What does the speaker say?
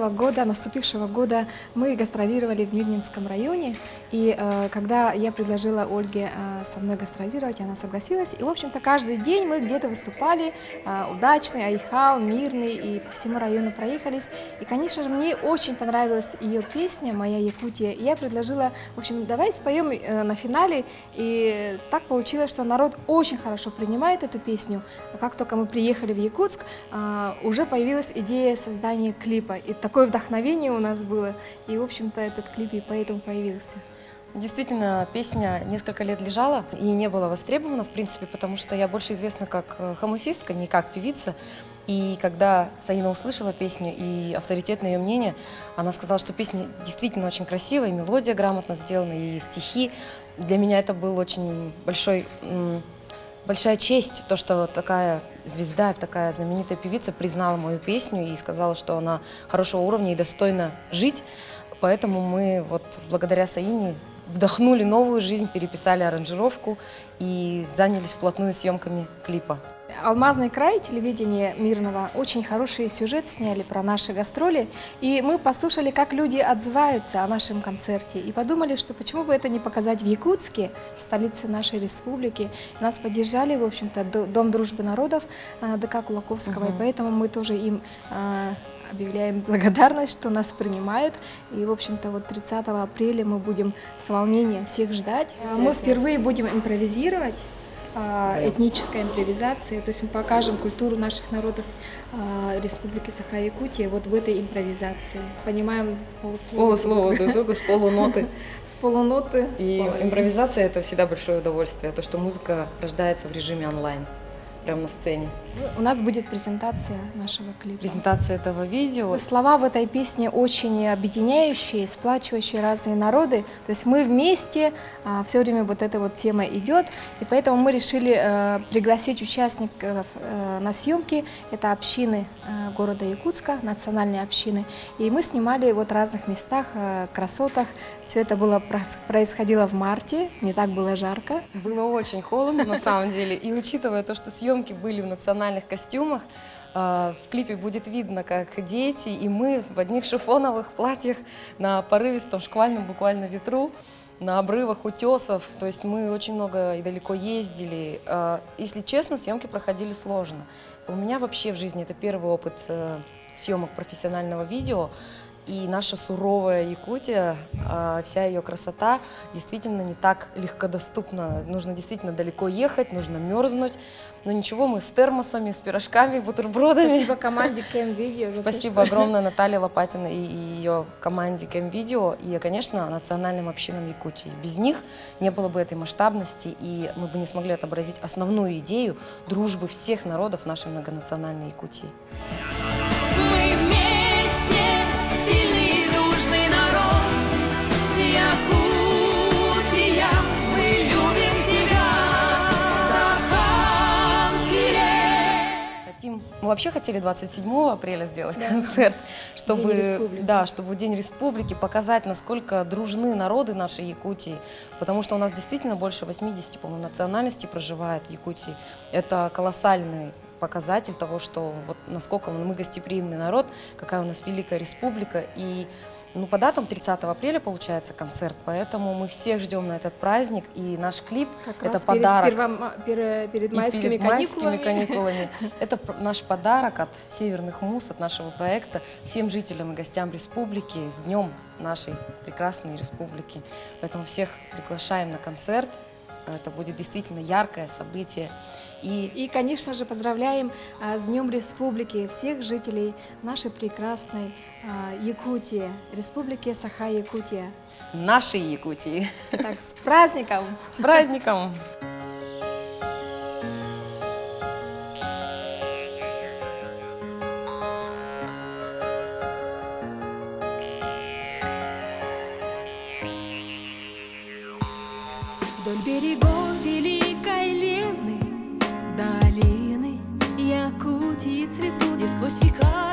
года, наступившего года, мы гастролировали в Мирнинском районе. И когда я предложила Ольге со мной гастролировать, она согласилась. И, в общем-то, каждый день мы где-то выступали. Удачный, Айхал, Мирный, и по всему району проехались. И, конечно же, мне очень понравилась ее песня «Моя Якутия». И я предложила, в общем, давай споем на финале. И так получилось, что народ очень хорошо принимает эту песню. Как только мы приехали в Якутск, уже появилась идея создания клипа. И такое вдохновение у нас было. И, в общем-то, этот клип и поэтому появился. Действительно, песня несколько лет лежала и не была востребована, в принципе, потому что я больше известна как хомусистка, не как певица. И когда Саина услышала песню и авторитетное ее мнение, она сказала, что песня действительно очень красивая, и мелодия грамотно сделана, и стихи. Для меня это был очень большая честь, то, что такая звезда, такая знаменитая певица признала мою песню и сказала, что она хорошего уровня и достойна жить. Поэтому мы вот благодаря Саине вдохнули новую жизнь, переписали аранжировку и занялись вплотную съемками клипа. «Алмазный край», телевидение Мирного, очень хороший сюжет сняли про наши гастроли. И мы послушали, как люди отзываются о нашем концерте. И подумали, что почему бы это не показать в Якутске, столице нашей республики. Нас поддержали, в общем-то, Дом дружбы народов ДК Кулаковского. И поэтому мы тоже им объявляем благодарность, что нас принимают. И, в общем-то, вот 30 апреля мы будем с волнением всех ждать. Мы впервые будем импровизировать. Этническая импровизация, то есть мы покажем культуру наших народов Республики Саха-Якутия вот в этой импровизации. Понимаем с Полуслова друг друга, с полуноты. С полуноты. И импровизация – это всегда большое удовольствие, то, что музыка рождается в режиме онлайн, прямо на сцене. У нас будет презентация нашего клипа. Презентация этого видео. Слова в этой песне очень объединяющие, сплачивающие разные народы. То есть мы вместе, все время вот эта вот тема идет. И поэтому мы решили пригласить участников на съемки. Это общины города Якутска, национальные общины. И мы снимали вот в разных местах, красотах. Все это происходило в марте, не так было жарко. Было очень холодно на самом деле. И учитывая то, что съемки были в национальных костюмах, в клипе будет видно, как дети и мы в одних шифоновых платьях на порывистом шквальном буквально ветру, на обрывах утесов. То есть мы очень много и далеко ездили. Если честно, съемки проходили сложно. У меня вообще в жизни это первый опыт съемок профессионального видео. И наша суровая Якутия, вся ее красота действительно не так легкодоступна. Нужно действительно далеко ехать, нужно мерзнуть. Но ничего, мы с термосами, с пирожками, бутербродами. Спасибо команде Кэм Видео. Спасибо огромное Наталье Лопатиной и ее команде Кэм Видео. И, конечно, национальным общинам Якутии. Без них не было бы этой масштабности, и мы бы не смогли отобразить основную идею дружбы всех народов нашей многонациональной Якутии. Мы вообще хотели 27 апреля сделать концерт, чтобы в День Республики показать, насколько дружны народы нашей Якутии, потому что у нас действительно больше 80, по-моему, национальностей проживает в Якутии. Это колоссальный показатель того, что вот насколько мы гостеприимный народ, какая у нас великая республика. И по датам 30 апреля получается концерт, поэтому мы всех ждем на этот праздник, и наш клип – это подарок. Перед майскими каникулами. Это наш подарок от Северных Мус, от нашего проекта, всем жителям и гостям республики с днем нашей прекрасной республики. Поэтому всех приглашаем на концерт. Это будет действительно яркое событие. И, конечно же, поздравляем с Днем Республики всех жителей нашей прекрасной Якутии, Республики Саха-Якутия. Нашей Якутии. Так, с праздником! С праздником! Вдоль берегов великой Лены, долины Якутии цветут, и сквозь века